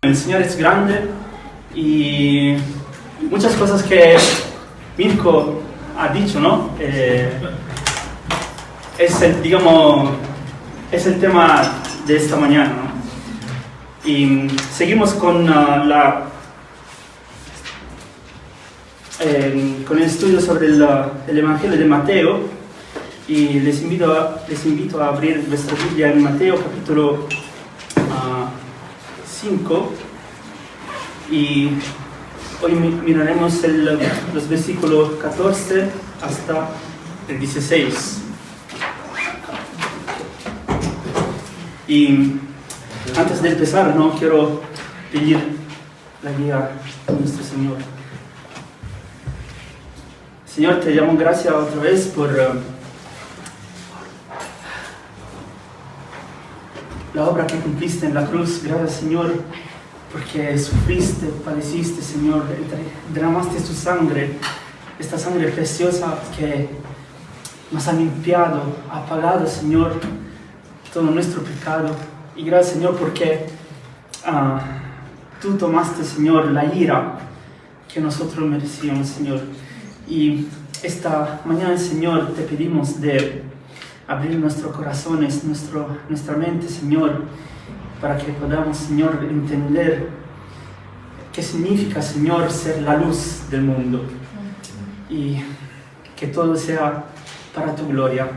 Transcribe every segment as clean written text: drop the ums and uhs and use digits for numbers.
El Señor es grande y muchas cosas que Mirko ha dicho, ¿no? Es el tema de esta mañana, ¿no? Y seguimos con con el estudio sobre el Evangelio de Mateo, y les invito a abrir vuestra Biblia en Mateo capítulo 5, y hoy miraremos los versículos 14 hasta el 16. Y antes de empezar, no quiero pedir la guía de nuestro Señor. Señor, te llamo gracias otra vez por la obra que cumpliste en la cruz. Gracias, Señor, porque sufriste, padeciste, Señor, derramaste tu sangre, esta sangre preciosa que nos ha limpiado, ha pagado, Señor, todo nuestro pecado. Y gracias, Señor, porque tú tomaste, Señor, la ira que nosotros merecíamos, Señor. Y esta mañana, Señor, te pedimos de abrir nuestros corazones, nuestra mente, Señor, para que podamos, Señor, entender qué significa, Señor, ser la luz del mundo, y que todo sea para tu gloria,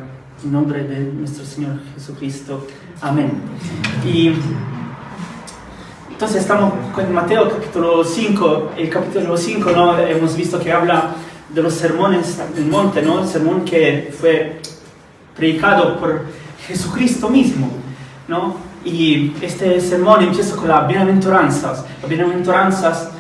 en nombre de nuestro Señor Jesucristo. Amén. Y entonces estamos con Mateo capítulo 5. El capítulo 5, ¿no? Hemos visto que habla de los sermones del monte, ¿no? El sermón que fue predicado por Jesucristo mismo, ¿no? Y este sermón empieza con las bienaventuranzas. Las bienaventuranzas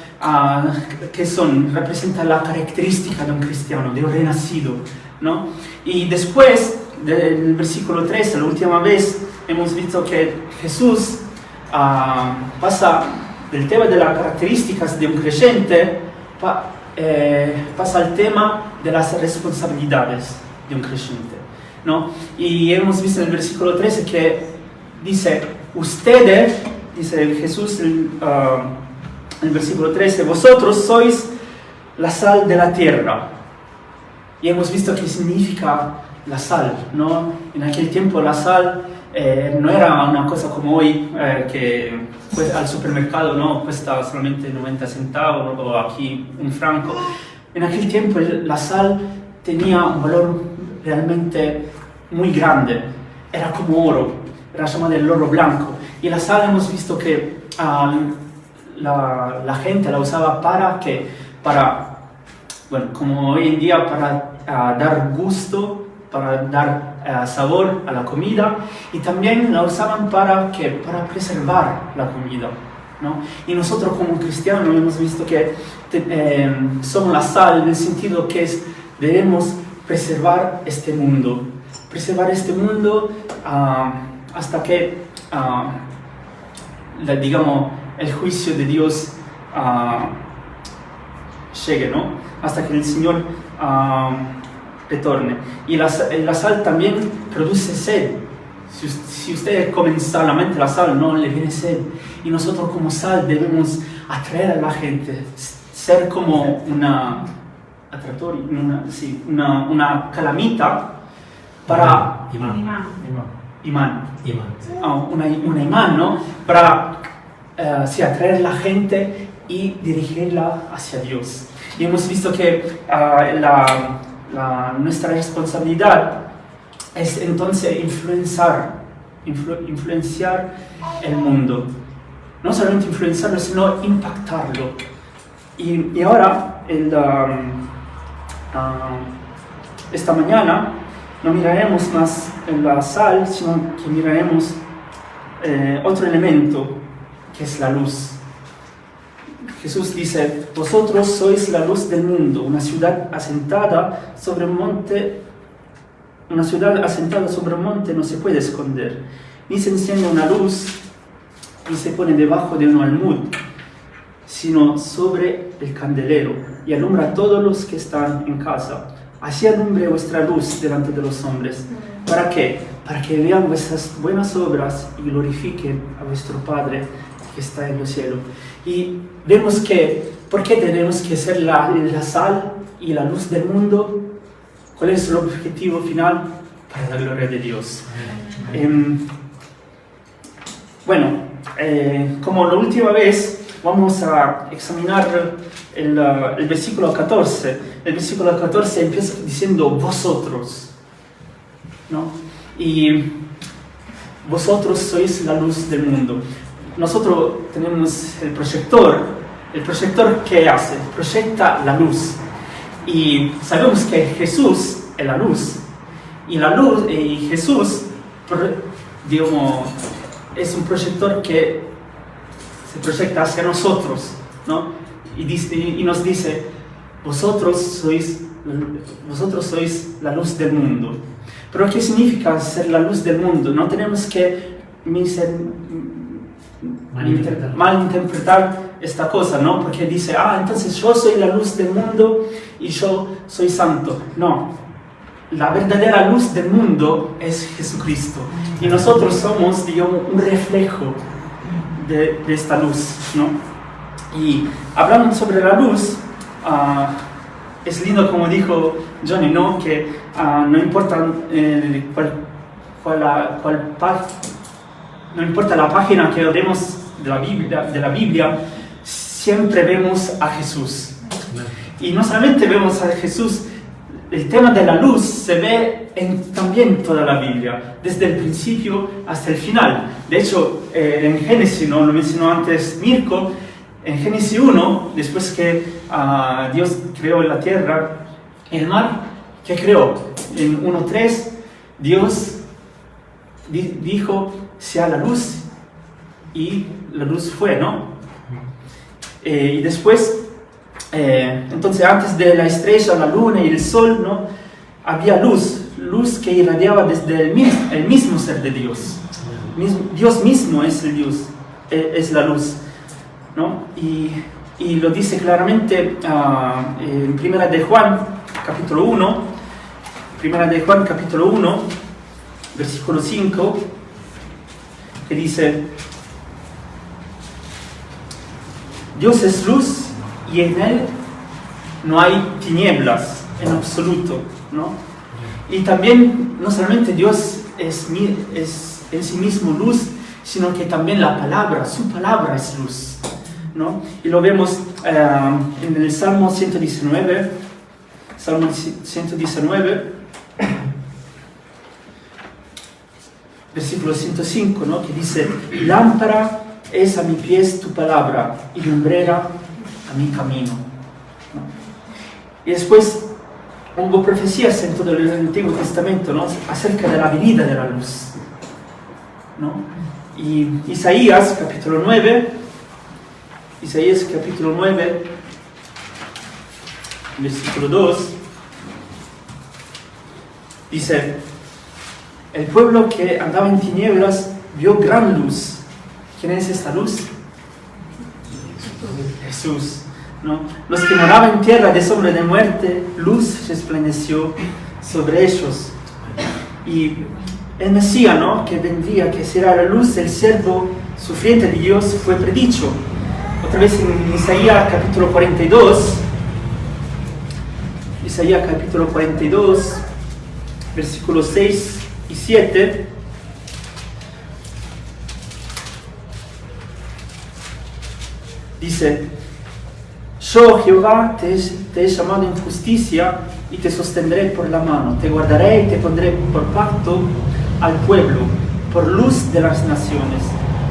representan la característica de un cristiano, de un renacido, ¿no? Y después, del versículo 13, la última vez, hemos visto que Jesús pasa del tema de las características de un creyente, pasa al tema de las responsabilidades de un creyente, ¿no? Y hemos visto en el versículo 13 que dice, ustedes, dice Jesús en el versículo 13, vosotros sois la sal de la tierra. Y hemos visto qué significa la sal, ¿no? En aquel tiempo la sal no era una cosa como hoy, que pues, al supermercado, ¿no? Cuesta solamente 90 centavos o aquí un franco. En aquel tiempo la sal tenía un valor realmente muy grande. Era como oro, era llamado el oro blanco. Y la sal hemos visto que la gente la usaba para, bueno, como hoy en día, para dar gusto, para dar sabor a la comida, y también la usaban para preservar la comida, ¿no? Y nosotros como cristianos hemos visto que somos la sal, en el sentido que debemos preservar este mundo hasta que digamos el juicio de Dios llegue, ¿no? Hasta que el Señor retorne. Y la sal también produce sed. Si ustedes comen solamente la sal, no le viene sed. Y nosotros como sal debemos atraer a la gente, ser como una calamita para un imán, ¿no? Para atraer a la gente y dirigirla hacia Dios. Y hemos visto que nuestra responsabilidad es entonces influenciar el mundo. No solamente influenciarlo, sino impactarlo. Y ahora, esta mañana, no miraremos más en la sal, sino que miraremos otro elemento, que es la luz. Jesús dice, vosotros sois la luz del mundo, una ciudad asentada sobre un monte no se puede esconder, ni se enciende una luz, ni se pone debajo de un almud, sino sobre el candelero, y alumbra a todos los que están en casa. Así alumbre vuestra luz delante de los hombres. ¿Para qué? Para que vean vuestras buenas obras y glorifiquen a vuestro Padre que está en los cielos. Y vemos que, ¿por qué tenemos que ser la sal y la luz del mundo? ¿Cuál es el objetivo final? Para la gloria de Dios. Como la última vez, vamos a examinar el versículo 14. El versículo 14 empieza diciendo vosotros, ¿no? Y vosotros sois la luz del mundo. Nosotros tenemos el proyector. ¿El proyector qué hace? Proyecta la luz. Y sabemos que Jesús es la luz. Y la luz, y Jesús, digamos, es un proyector que se proyecta hacia nosotros, ¿no? Y nos dice, vosotros sois la luz del mundo. Pero ¿qué significa ser la luz del mundo? No tenemos que malinterpretar esta cosa, ¿no? Porque dice, entonces yo soy la luz del mundo y yo soy santo. No, la verdadera luz del mundo es Jesucristo. Y nosotros somos, digamos, un reflejo de esta luz, ¿no? Y hablando sobre la luz, es lindo como dijo Johnny, ¿no? Que no importa no importa la página que vemos de la Biblia, siempre vemos a Jesús. Y no solamente vemos a Jesús, el tema de la luz se ve también toda la Biblia, desde el principio hasta el final. De hecho, en Génesis, ¿no? Lo mencionó antes Mirko, en Génesis 1, después que Dios creó la tierra, el mar, ¿qué creó? En 1.3, Dios dijo, sea la luz, y la luz fue, ¿no? Y después, entonces antes de la estrella, la luna y el sol, ¿no? Había luz que irradiaba desde el mismo ser de Dios. Dios mismo es el Dios, es la luz, ¿no? Y lo dice claramente en Primera de Juan, capítulo 1, versículo 5, que dice, Dios es luz y en Él no hay tinieblas en absoluto, ¿no? Y también, no solamente Dios es en sí mismo luz, sino que también su palabra es luz, ¿no? Y lo vemos en el Salmo 119, versículo 105, ¿no? Que dice, lámpara es a mi pies tu palabra y lumbrera a mi camino, ¿no? Y después hubo profecías en todo el Antiguo Testamento, ¿no? Acerca de la venida de la luz, ¿no? Y Isaías capítulo 9, versículo 2, dice, el pueblo que andaba en tinieblas vio gran luz. ¿Quién es esta luz? Jesús, ¿no? Los que moraban en tierra de sombra de muerte, luz resplandeció sobre ellos. Y el Mesías, ¿no? Que vendría, que será la luz, el siervo sufriente de Dios, fue predicho. Otra vez en Isaías capítulo 42, versículos 6 y 7, dice, yo Jehová te he llamado en justicia y te sostendré por la mano, te guardaré y te pondré por pacto al pueblo, por luz de las naciones,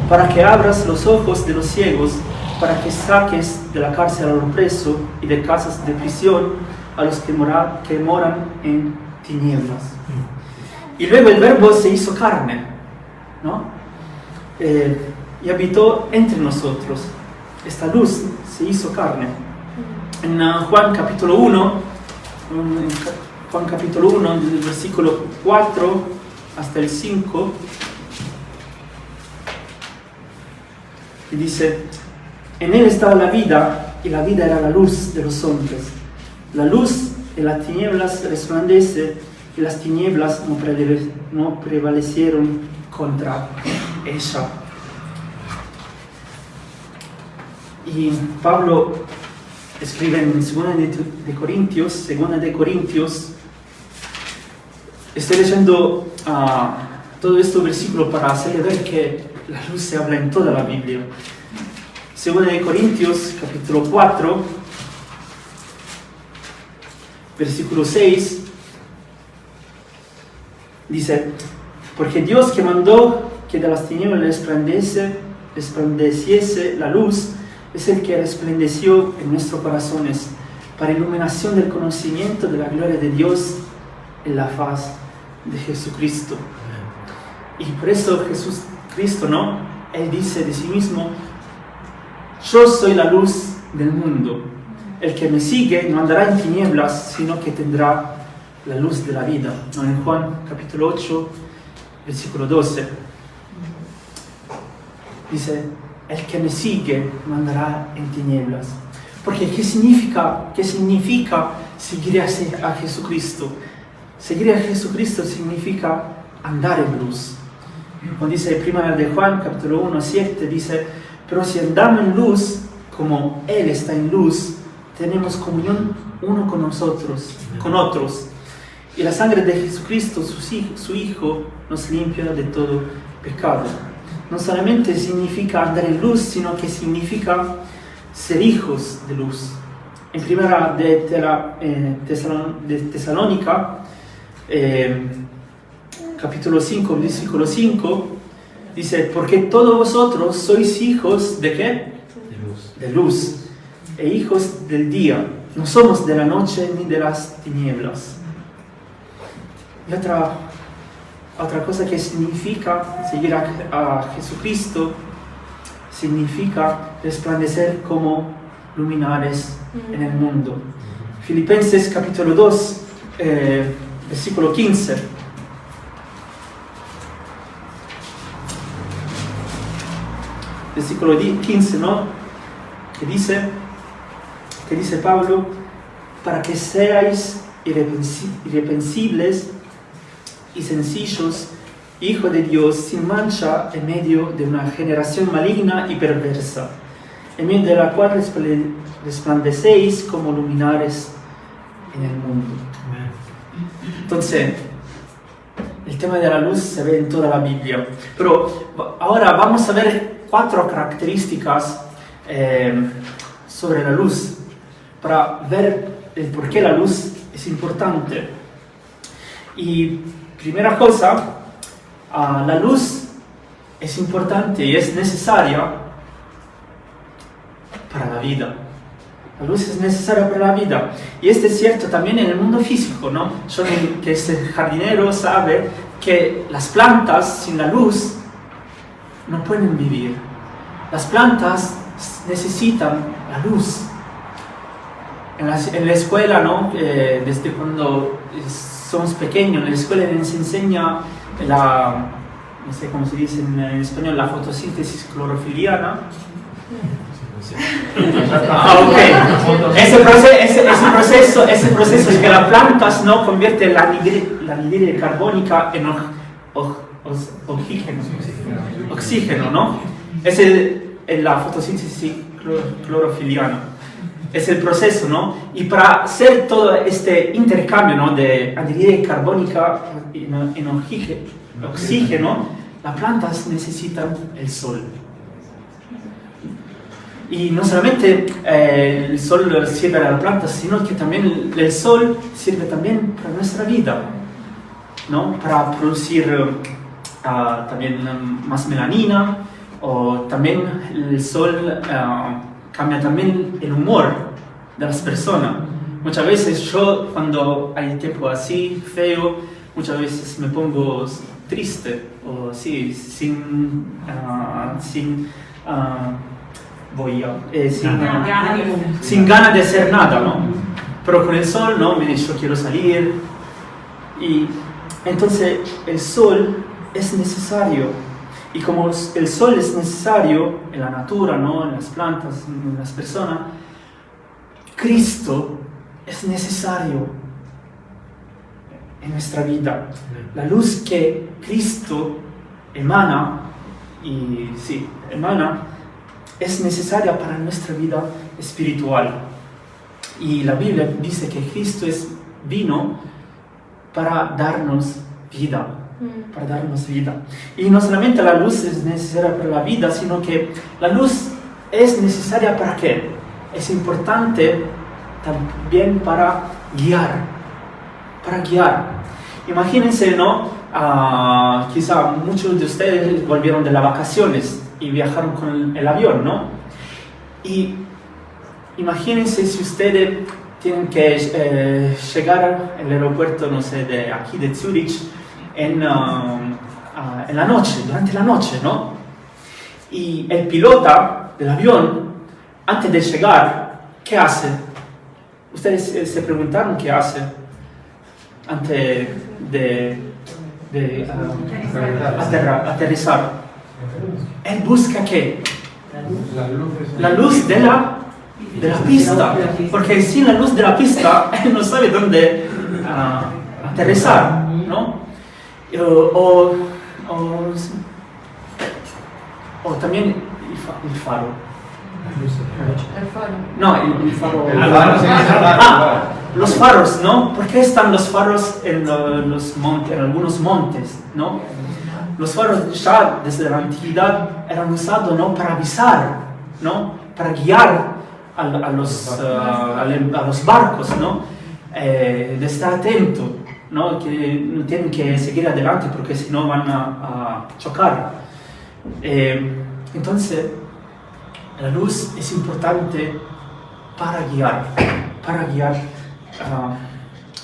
para que abras los ojos de los ciegos, para que saques de la cárcel al preso y de casas de prisión a los que moran en tinieblas. Y luego el Verbo se hizo carne, ¿no? Y habitó entre nosotros. Esta luz se hizo carne. En Juan capítulo 1, del versículo 4 hasta el 5, y dice, en él estaba la vida, y la vida era la luz de los hombres. La luz de las tinieblas resplandece, y las tinieblas no prevalecieron contra ella. Y Pablo escribe en 2 de Corintios, estoy leyendo todo este versículo para hacerle ver que la luz se habla en toda la Biblia. 2 de Corintios, capítulo 4, versículo 6, dice: porque Dios que mandó que de las tinieblas resplandeciese la luz, es el que resplandeció en nuestros corazones, para iluminación del conocimiento de la gloria de Dios en la faz de Jesucristo. Y por eso Jesucristo, ¿no? Él dice de sí mismo: yo soy la luz del mundo. El que me sigue no andará en tinieblas, sino que tendrá la luz de la vida. ¿No? En Juan capítulo 8, versículo 12. Dice: el que me sigue no andará en tinieblas. Porque ¿qué significa seguir a Jesucristo? Seguir a Jesucristo significa andar en luz. Cuando dice 1 de Juan, capítulo 1, 7, dice: pero si andamos en luz, como Él está en luz, tenemos comunión uno con nosotros, con otros. Y la sangre de Jesucristo, su Hijo, nos limpia de todo pecado. No solamente significa andar en luz, sino que significa ser hijos de luz. En primera de Tesalónica, capítulo 5, versículo 5, dice: porque todos vosotros sois hijos ¿de qué? De luz, e hijos del día. No somos de la noche ni de las tinieblas. Y otra cosa que significa seguir a Jesucristo, significa resplandecer como luminares en el mundo. Filipenses capítulo 2, versículo 15. Versículo 15, ¿no? Que dice Pablo: para que seáis irreprensibles y sencillos, hijo de Dios, sin mancha, en medio de una generación maligna y perversa, en medio de la cual resplandecéis como luminares en el mundo. Entonces, el tema de la luz se ve en toda la Biblia. Pero ahora vamos a ver 4 características sobre la luz, para ver el por qué la luz es importante. Y primera cosa, la luz es importante y es necesaria para la vida. La luz es necesaria para la vida. Y esto es cierto también en el mundo físico, ¿no? Yo, que es jardinero, sabe que las plantas sin la luz no pueden vivir. Las plantas necesitan la luz. En la escuela, ¿no? Desde cuando somos pequeños, en la escuela les enseña no sé cómo se dice en español, la fotosíntesis clorofiliana. Ok. Ese proceso es que las plantas, ¿no? Convierte la anhídrido carbónica en oxígeno, ¿no? Es la fotosíntesis clorofiliana. Es el proceso, ¿no? Y para hacer todo este intercambio, ¿no? De anhídrido carbónica en oxígeno, las plantas necesitan el sol. Y no solamente el sol sirve a las plantas, sino que también el sol sirve también para nuestra vida, ¿no? Para producir también más melanina, o también el sol cambia también el humor de las personas. Muchas veces yo, cuando hay tiempo así, feo, muchas veces me pongo triste, o sí, sin ganas de hacer nada, ¿no? Pero con el sol, ¿no? Yo quiero salir. Y entonces el sol es necesario. Y como el sol es necesario en la natura, ¿no? En las plantas, en las personas, Cristo es necesario en nuestra vida. La luz que Cristo emana, es necesaria para nuestra vida espiritual. Y la Biblia dice que Cristo vino para darnos vida. Para darnos vida. Y no solamente la luz es necesaria para la vida, sino que la luz es necesaria ¿para qué? Es importante también para guiar. Para guiar. Imagínense, ¿no? Quizá muchos de ustedes volvieron de las vacaciones y viajaron con el avión, ¿no? Y imagínense si ustedes tienen que llegar al aeropuerto, no sé, de aquí de Zurich en la noche, durante la noche, ¿no? Y el pilota del avión, antes de llegar, ¿qué hace? Ustedes se preguntaron qué hace antes de aterrizar. Él busca ¿qué? La luz de la pista, porque sin la luz de la pista él no sabe dónde aterrizar, ¿no? O también el faro. No, el faro. Los faros, ¿no? ¿Por qué están los faros en algunos montes, ¿no? Los faros ya desde la antigüedad eran usados, ¿no? Para avisar, ¿no? Para guiar a los barcos, ¿no? De estar atento, ¿no? Que no tienen que seguir adelante porque si no van a chocar. Entonces, la luz es importante para guiar a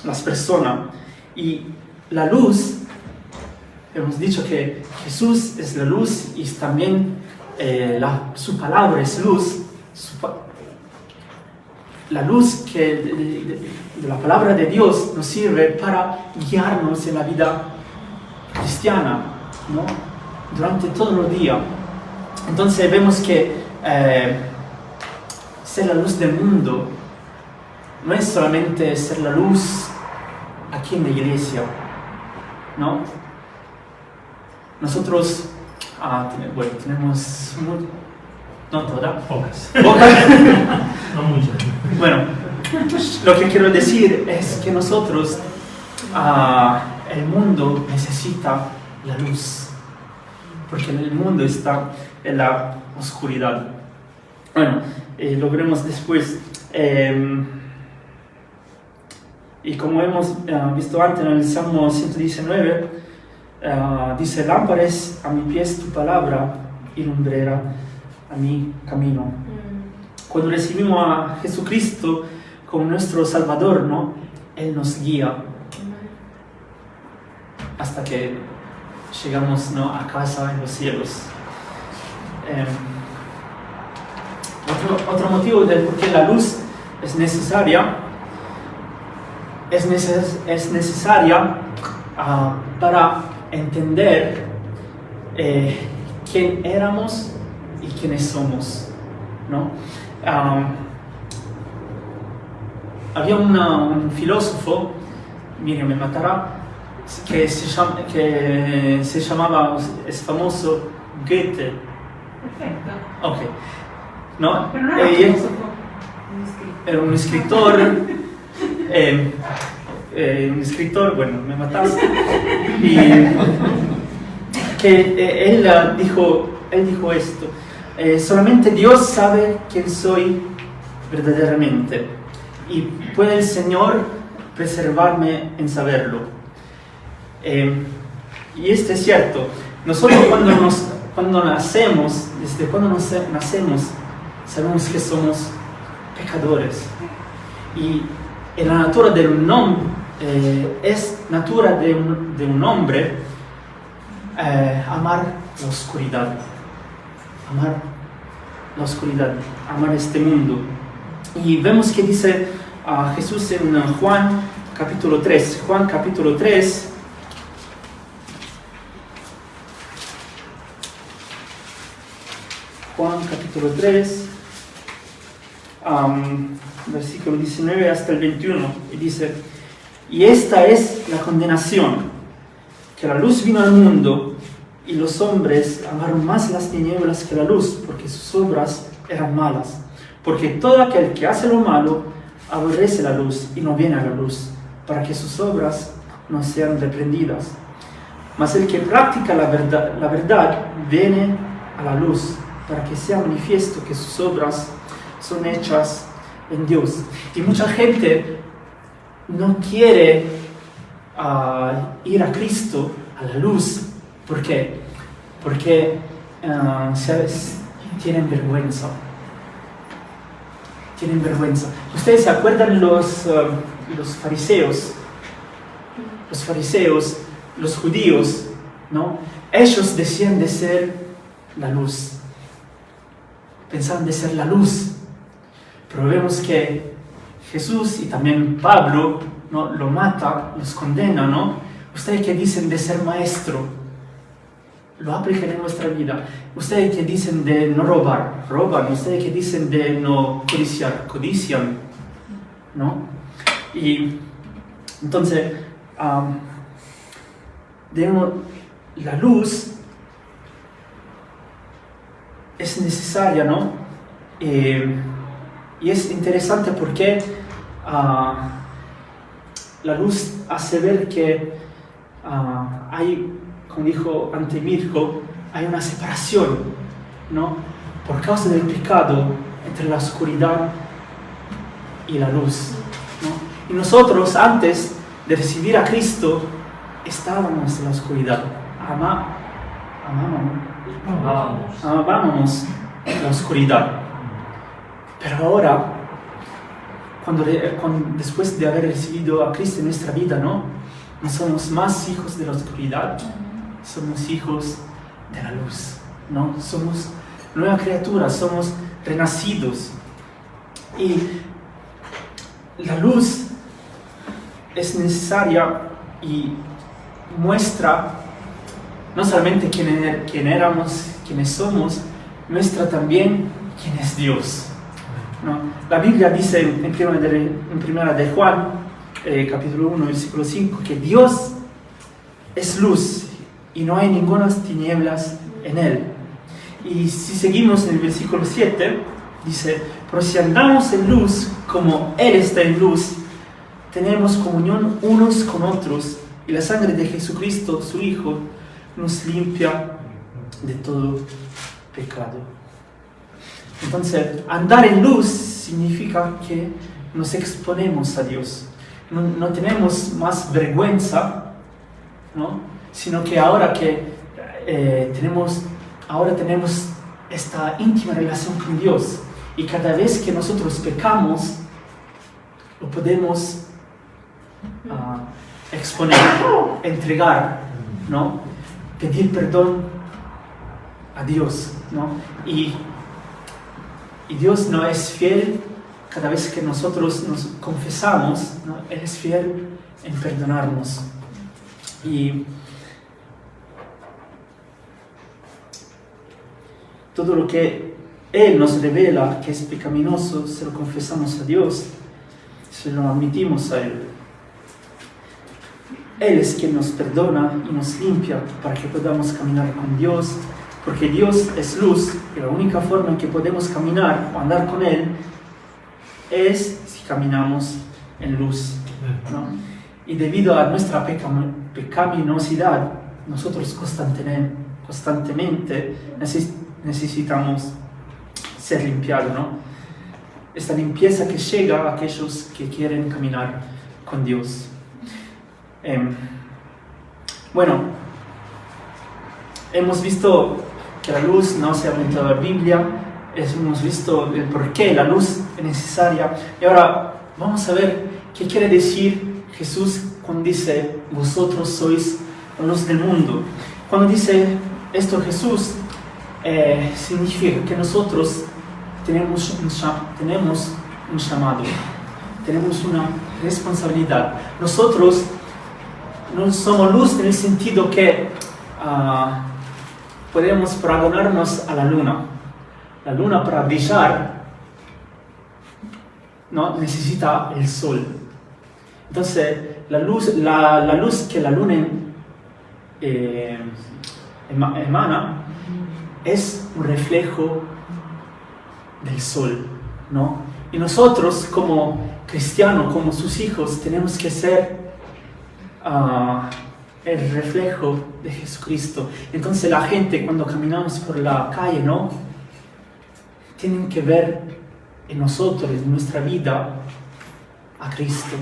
las personas. Y la luz, hemos dicho que Jesús es la luz y también su palabra es luz. La luz de la palabra de Dios nos sirve para guiarnos en la vida cristiana, ¿no? Durante todos los días. Entonces vemos que ser la luz del mundo no es solamente ser la luz aquí en la iglesia, ¿no? Nosotros tenemos no todas, pocas. No muchas. Bueno, lo que quiero decir es que nosotros, el mundo necesita la luz, porque el mundo está en la oscuridad. Bueno, lo veremos después. Y como hemos visto antes en el Salmo 119, dice: lámpara es a mi pies tu palabra y lumbrera a mi camino. Cuando recibimos a Jesucristo como nuestro Salvador, ¿no? Él nos guía hasta que llegamos, ¿no? A casa en los cielos. Otro motivo del por qué la luz es necesaria para entender quién éramos y quiénes somos, ¿no? Había un filósofo, Miriam me matará, que se llamaba, es famoso, Goethe. Perfecto. Ok. ¿No? Pero no era un filósofo, era un escritor. Un escritor, bueno, me mataste. Y que él dijo esto: solamente Dios sabe quién soy verdaderamente, y puede el Señor preservarme en saberlo. Y esto es cierto. Nosotros cuando nacemos, desde cuando nacemos, sabemos que somos pecadores. Y en la natura de un hombre, es natura de un hombre amar la oscuridad, amar este mundo. Y vemos que dice Jesús en Juan capítulo 3. Juan capítulo 3. Juan capítulo 3. Versículo 19 hasta el 21, y dice: y esta es la condenación, que la luz vino al mundo, y los hombres amaron más las tinieblas que la luz, porque sus obras eran malas. Porque todo aquel que hace lo malo aborrece la luz y no viene a la luz, para que sus obras no sean reprendidas. Mas el que practica la verdad viene a la luz, para que sea manifiesto que sus obras son hechas en Dios. Y mucha gente no quiere ir a Cristo, a la luz. ¿Por qué? Porque tienen vergüenza. Tienen vergüenza. ¿Ustedes se acuerdan los fariseos? Los fariseos, los judíos, ¿no? Ellos decían de ser la luz. Pensaban de ser la luz. Pero vemos que Jesús y también Pablo, ¿no?, lo mata, los condena, ¿no? Ustedes que dicen de ser maestro, lo aplican en nuestra vida. Ustedes que dicen de no robar, roban. Ustedes que dicen de no codiciar, codician, ¿no? Y entonces, la luz es necesaria, ¿no? Y es interesante porque la luz hace ver que hay, como dijo antes Mirko, hay una separación, ¿no? Por causa del pecado entre la oscuridad y la luz, ¿no? Y nosotros, antes de recibir a Cristo, estábamos en la oscuridad. Amábamos la oscuridad. Pero ahora, después de haber recibido a Cristo en nuestra vida, ¿no somos más hijos de la oscuridad, somos hijos de la luz, ¿no? Somos nueva criatura, somos renacidos. Y la luz es necesaria y muestra no solamente quién éramos, quiénes somos, muestra también quién es Dios, ¿no? La Biblia dice en primera de Juan, capítulo 1, versículo 5, que Dios es luz y no hay ninguna tinieblas en Él. Y si seguimos en el versículo 7, dice, pero si andamos en luz como Él está en luz, tenemos comunión unos con otros, y la sangre de Jesucristo, su Hijo, nos limpia de todo pecado. Entonces, andar en luz significa que nos exponemos a Dios. No tenemos más vergüenza, ¿no? Sino que ahora que tenemos esta íntima relación con Dios, y cada vez que nosotros pecamos, lo podemos exponer, entregar, ¿no? Pedir perdón a Dios, ¿no? Y Dios no es fiel cada vez que nosotros nos confesamos, ¿no? Él es fiel en perdonarnos. Y todo lo que Él nos revela que es pecaminoso, se lo confesamos a Dios, se lo admitimos a Él. Él es quien nos perdona y nos limpia para que podamos caminar con Dios, porque Dios es luz y la única forma en que podemos caminar o andar con Él es si caminamos en luz, ¿no? Y debido a nuestra pecaminosidad, nosotros constantemente necesitamos ser limpiados, ¿no? Esta limpieza que llega a aquellos que quieren caminar con Dios. Bueno, hemos visto que la luz no se ha inventado en la Biblia, hemos visto el por qué la luz es necesaria, y ahora vamos a ver qué quiere decir Jesús cuando dice, vosotros sois la luz del mundo. Cuando dice esto Jesús, significa que nosotros tenemos un llamado, tenemos una responsabilidad. Nosotros no somos luz en el sentido que podemos paragonarnos a la luna. La luna, para brillar, ¿no?, necesita el sol. Entonces, la luz que la luna emana es un reflejo del sol, ¿no? Y nosotros como cristianos, como sus hijos, tenemos que ser el reflejo de Jesucristo. Entonces la gente, cuando caminamos por la calle, ¿no?, tienen que ver en nosotros, en nuestra vida, a Cristo.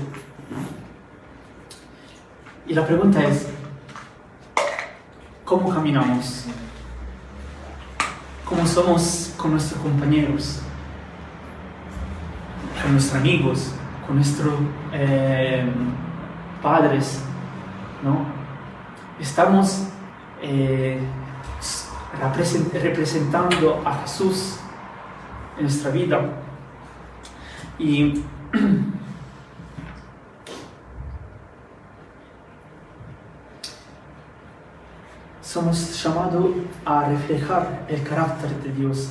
Y la pregunta es, ¿cómo caminamos? ¿Cómo somos con nuestros compañeros? Con nuestros amigos, con nuestros padres, ¿no? Estamos representando a Jesús en nuestra vida. Y somos llamados a reflejar el carácter de Dios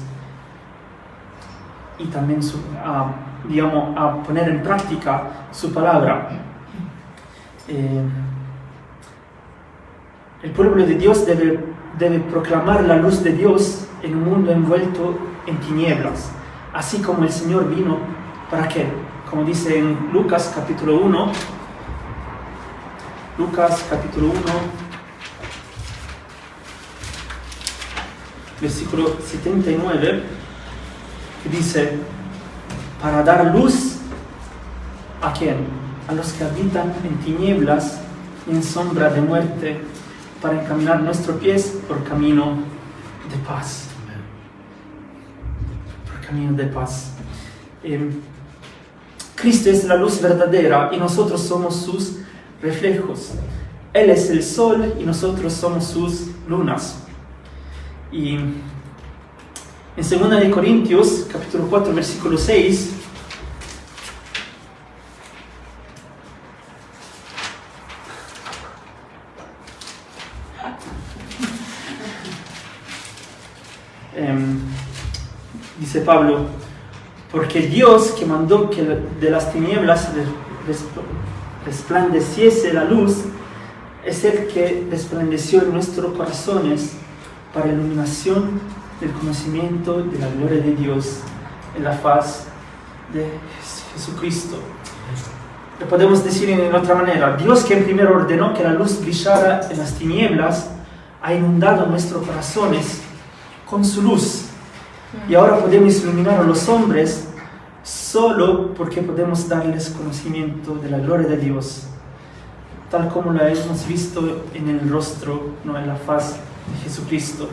y también a poner en práctica su palabra. El pueblo de Dios debe proclamar la luz de Dios en un mundo envuelto en tinieblas, así como el Señor vino para qué, como dice en Lucas capítulo 1, versículo 79, que dice, para dar luz ¿a quién? A los que habitan en tinieblas y en sombra de muerte, para encaminar nuestros pies por camino de paz. Por camino de paz. Cristo es la luz verdadera y nosotros somos sus reflejos. Él es el sol y nosotros somos sus lunas. Y en 2 Corintios, capítulo 4, versículo 6, dice Pablo, porque Dios que mandó que de las tinieblas resplandeciese la luz, es el que resplandeció en nuestros corazones para iluminación del conocimiento de la gloria de Dios en la faz de Jesucristo. Lo podemos decir en otra manera, Dios que primero ordenó que la luz brillara en las tinieblas, ha inundado nuestros corazones con su luz. Y ahora podemos iluminar a los hombres solo porque podemos darles conocimiento de la gloria de Dios, tal como la hemos visto en el rostro, no en la faz de Jesucristo.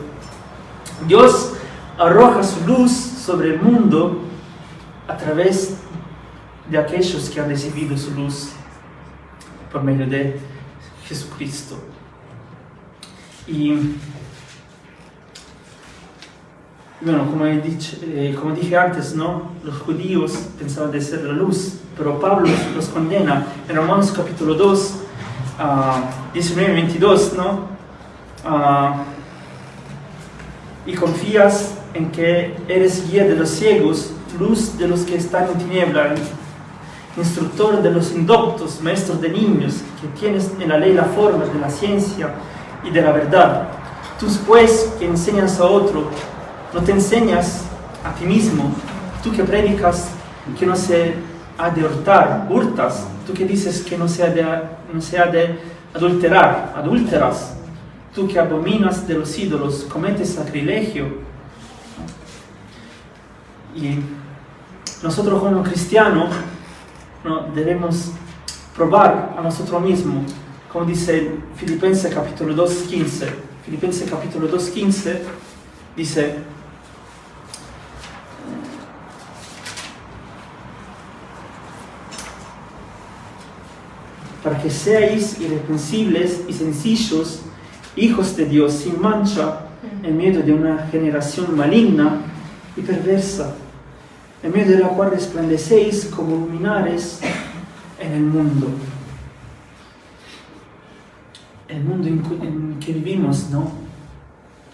Dios arroja su luz sobre el mundo a través de aquellos que han recibido su luz por medio de Jesucristo. Y bueno, como dije antes, ¿no?, los judíos pensaban de ser la luz, pero Pablo los condena en Romanos capítulo 2, 19 y 22, ¿no? Y confías en que eres guía de los ciegos, luz de los que están en tiniebla, instructor de los indoctos, maestro de niños, que tienes en la ley la forma de la ciencia y de la verdad. Tú pues que enseñas a otro, no te enseñas a ti mismo. Tú que predicas que no se ha de hurtas. Tú que dices que no se ha de adulterar, adúlteras. Tú que abominas de los ídolos, cometes sacrilegio. Y nosotros como cristianos, ¿no?, debemos probar a nosotros mismos, como dice Filipenses capítulo 2:15. Filipenses capítulo 2:15 dice: para que seáis irreprensibles y sencillos, hijos de Dios sin mancha, en medio de una generación maligna y perversa, en medio de la cual resplandecéis como luminares en el mundo. El mundo en que vivimos, ¿no?,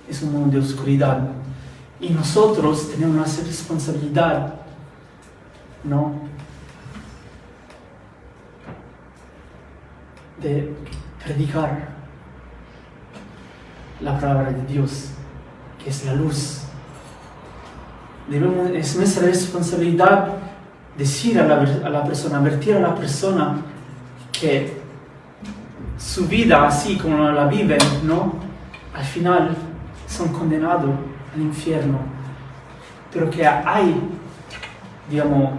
es un mundo de oscuridad. Y nosotros tenemos una responsabilidad, ¿no?, de predicar la palabra de Dios, que es la luz. Es nuestra responsabilidad decir a la persona, advertir a la persona que su vida, así como la viven, ¿no? Al final son condenados al infierno, pero que hay, digamos,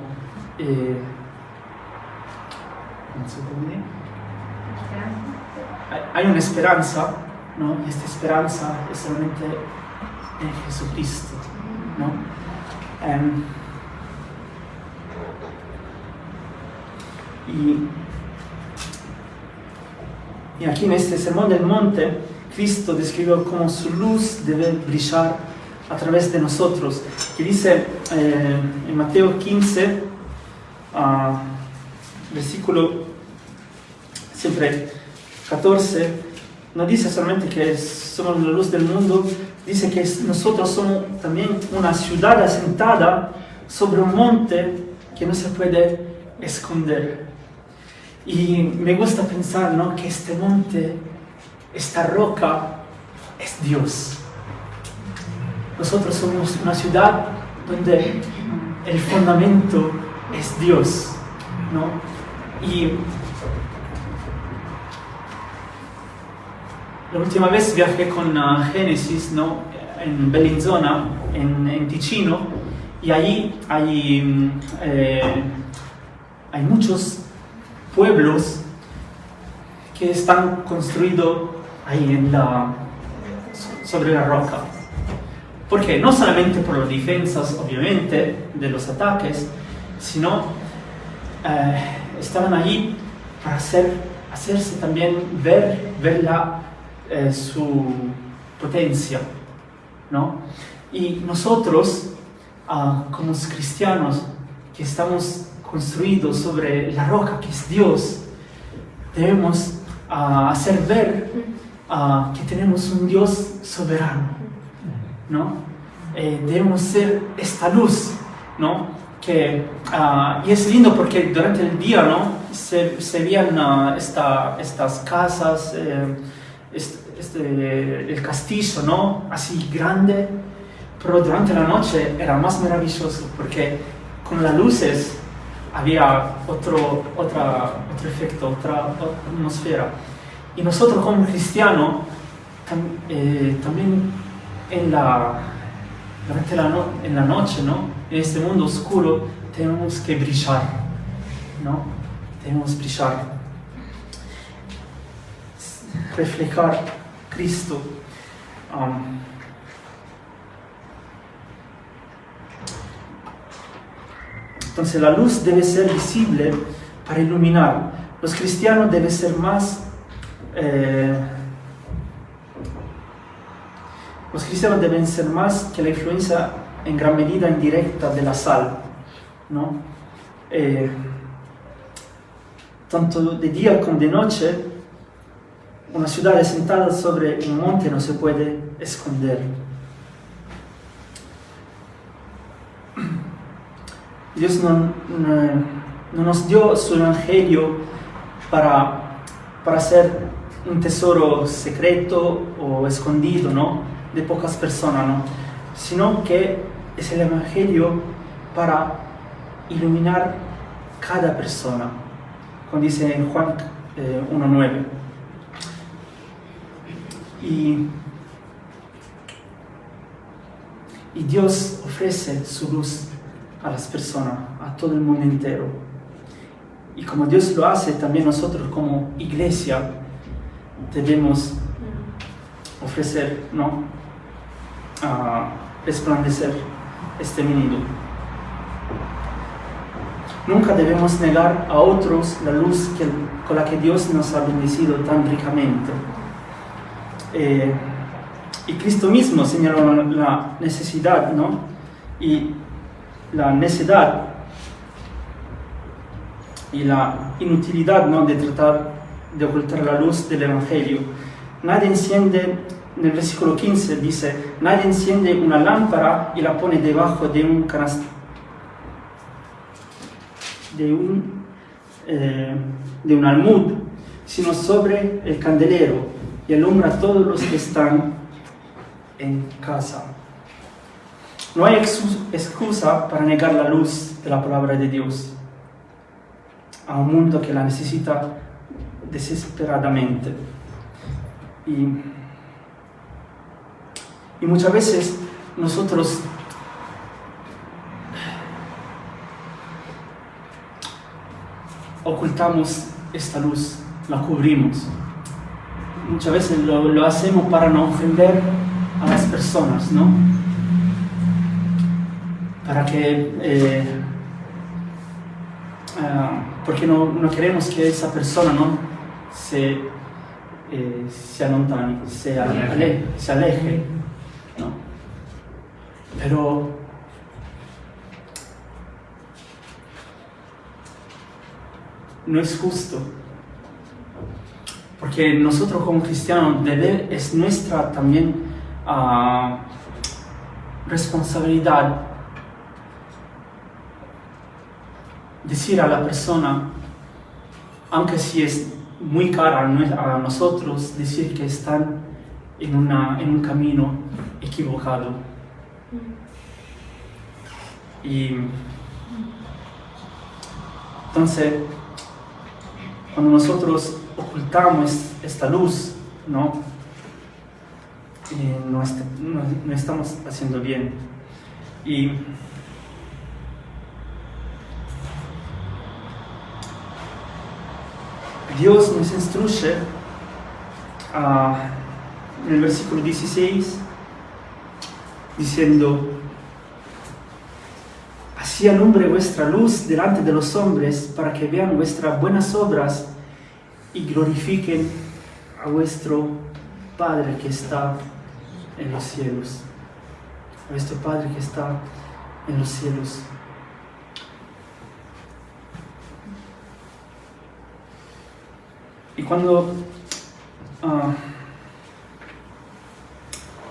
no sé cómo dire, hay una esperanza, ¿no? Y esta esperanza es solamente en Jesucristo, ¿no? Y aquí en este Sermón del Monte, Cristo describió cómo su luz debe brillar a través de nosotros. Que dice en Mateo 15, versículo siempre 14, no dice solamente que somos la luz del mundo, dice que nosotros somos también una ciudad asentada sobre un monte que no se puede esconder. Y me gusta pensar, ¿no?, que este monte, esta roca, es Dios. Nosotros somos una ciudad donde el fundamento es Dios, ¿no? Y la última vez viajé con Génesis, ¿no?, en Bellinzona, en Ticino, y allí hay muchos pueblos que están construidos ahí sobre la roca. Porque no solamente por las defensas, obviamente, de los ataques, sino estaban allí para hacerse también ver su potencia, ¿no? Y nosotros, como cristianos, que estamos construidos sobre la roca que es Dios, debemos hacer ver que tenemos un Dios soberano, ¿no? Debemos ser esta luz, ¿no? Y es lindo porque durante el día, ¿no?, se veían estas casas, el castillo, ¿no?, así grande, pero durante la noche era más maravilloso porque con las luces había otro efecto, otra atmósfera. Y nosotros como cristianos también en la noche, ¿no?, en este mundo oscuro, tenemos que brillar, ¿no? Tenemos que brillar, reflejar Cristo. Entonces la luz debe ser visible para iluminar. Los cristianos deben ser más que la influencia en gran medida indirecta de la sal, ¿no? Tanto de día como de noche, una ciudad asentada sobre un monte no se puede esconder. Dios no nos dio su evangelio para ser un tesoro secreto o escondido, ¿no?, de pocas personas, ¿no?, sino que es el evangelio para iluminar cada persona, como dice en Juan 1:9. Y Dios ofrece su luz a las personas, a todo el mundo entero. Y como Dios lo hace, también nosotros como iglesia debemos ofrecer, ¿no?, resplandecer este mundo. Nunca debemos negar a otros la luz con la que Dios nos ha bendecido tan ricamente. Y Cristo mismo señaló la necesidad, ¿no?, y la necedad y la inutilidad, ¿no?, de tratar de ocultar la luz del Evangelio. Nadie enciende, en el versículo 15 dice, nadie enciende una lámpara y la pone debajo de un canasto, de un almud, sino sobre el candelero, y alumbra a todos los que están en casa. No hay excusa para negar la luz de la palabra de Dios a un mundo que la necesita desesperadamente. Y muchas veces nosotros ocultamos esta luz, la cubrimos. Muchas veces lo hacemos para no ofender a las personas, ¿no? Para que, porque no queremos que esa persona, ¿no? se allontani, se aleje, ¿no? Pero no es justo, porque nosotros como cristianos es nuestra también responsabilidad decir a la persona, aunque si es muy cara a nosotros, decir que están en un camino equivocado. Y entonces, cuando nosotros ocultamos esta luz, no estamos haciendo bien. Y Dios nos instruye en el versículo 16 diciendo: así alumbre vuestra luz delante de los hombres, para que vean vuestras buenas obras y glorifiquen a vuestro Padre que está en los cielos. A vuestro Padre que está en los cielos. Y cuando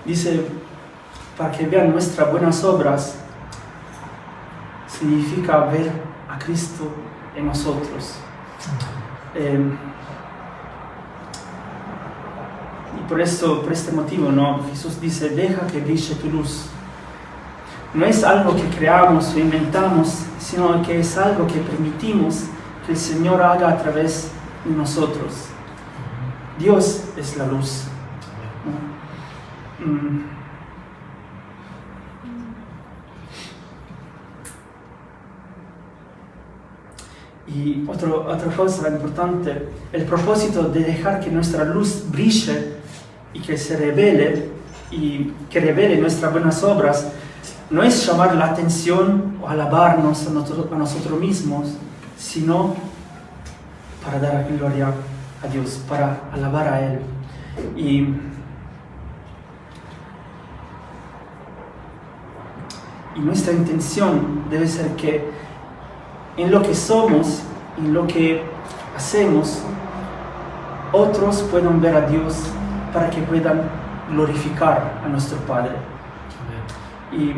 dice para que vean nuestras buenas obras, significa ver a Cristo en nosotros. Y por este motivo, ¿no? Jesús dice: deja que brille tu luz. No es algo que creamos o inventamos, sino que es algo que permitimos que el Señor haga a través de nosotros. Dios es la luz, ¿no? Y otra cosa importante, el propósito de dejar que nuestra luz brille y que se revele, y que revele nuestras buenas obras, no es llamar la atención o alabarnos a nosotros mismos, sino para dar gloria a Dios, para alabar a Él. Y nuestra intención debe ser que en lo que somos, en lo que hacemos, otros puedan ver a Dios, para que puedan glorificar a nuestro Padre. Y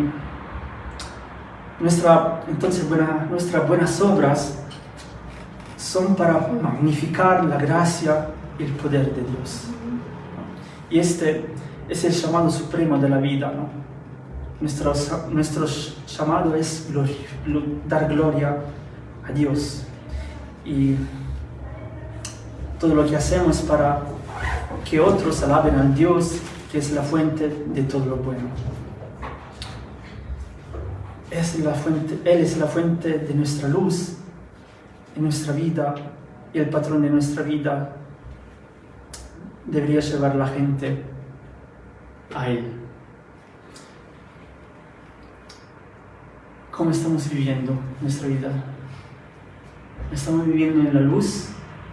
nuestras buenas obras son para magnificar la gracia y el poder de Dios. Y este es el llamado supremo de la vida, ¿no? Nuestro llamado es dar gloria a Dios. Y todo lo que hacemos para que otros alaben a Dios, que es la fuente de todo lo bueno. Él es la fuente de nuestra luz, de nuestra vida, y el patrón de nuestra vida debería llevar a la gente a Él. ¿Cómo estamos viviendo nuestra vida? ¿Estamos viviendo en la luz?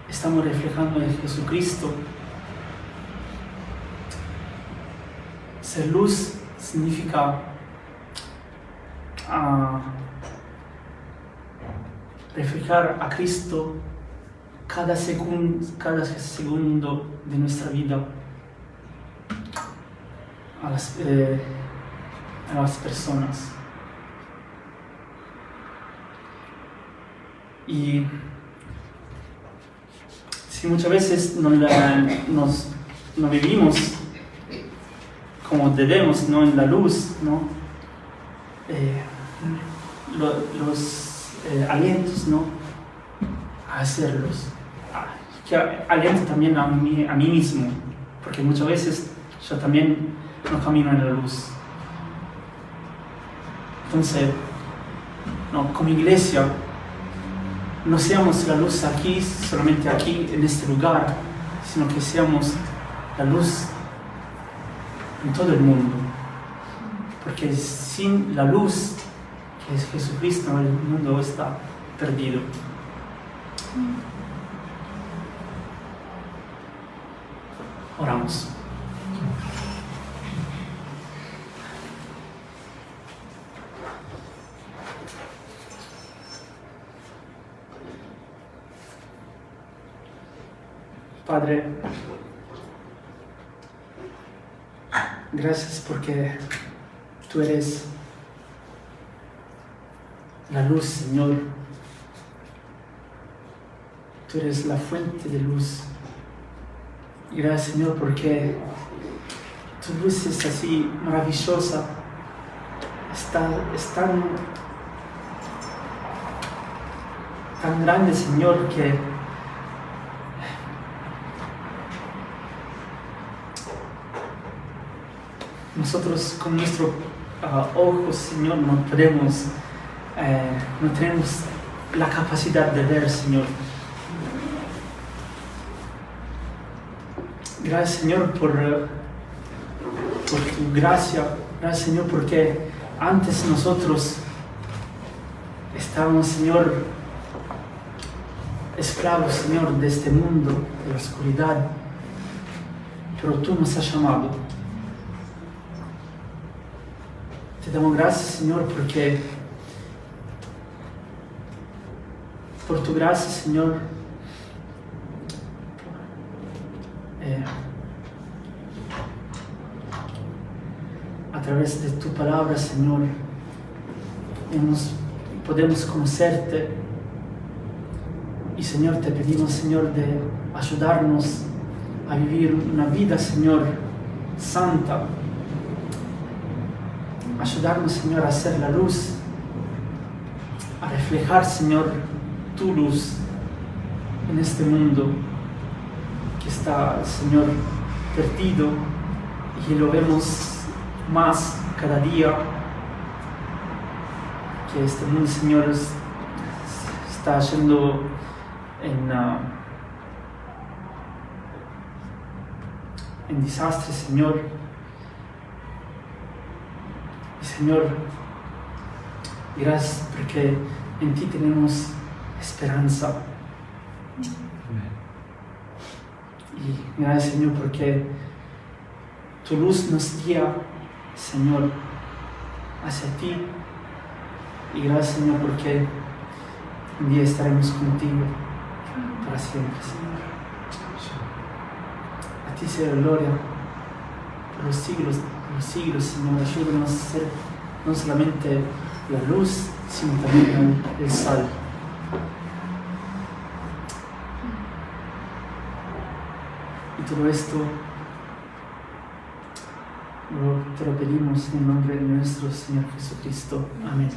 ¿Estamos reflejando a Jesucristo? Ser luz significa reflejar a Cristo cada segundo de nuestra vida a las personas. Y si muchas veces no vivimos como debemos, ¿no? En la luz, ¿no? Los alientos, ¿no? A hacerlos. Que aliento también a mí mismo, porque muchas veces yo también no camino en la luz. Entonces, no, como iglesia, no seamos la luz aquí, solamente aquí, en este lugar, sino que seamos la luz en todo el mundo. Porque sin la luz, que es Jesucristo, el mundo está perdido. Oramos. Padre, gracias porque tú eres la luz, Señor. Tú eres la fuente de luz. Gracias, Señor, porque tu luz es así maravillosa. Es tan grande, Señor, que nosotros con nuestros ojos, Señor, no tenemos la capacidad de ver, Señor. Gracias, Señor, por tu gracia. Gracias, Señor, porque antes nosotros estábamos, Señor, esclavos, Señor, de este mundo, de la oscuridad. Pero tú nos has llamado. Te damos gracias, Señor, porque por tu gracia, Señor, a través de tu palabra, Señor, podemos conocerte. Y, Señor, te pedimos, Señor, de ayudarnos a vivir una vida, Señor, santa. Ayudarnos, Señor, a hacer la luz, a reflejar, Señor, tu luz en este mundo que está, Señor, perdido y lo vemos más cada día, que este mundo, Señor, está yendo en desastre, Señor. Y, Señor, gracias porque en ti tenemos esperanza. Y gracias, Señor, porque tu luz nos guía, Señor, hacia ti. Y gracias, Señor, porque un día estaremos contigo para siempre, Señor. A ti sea la gloria por los siglos, Señor. Ayúdanos a ser no solamente la luz, sino también el sal. Y todo esto te lo pedimos en el nombre de nuestro Señor Jesucristo. Amén.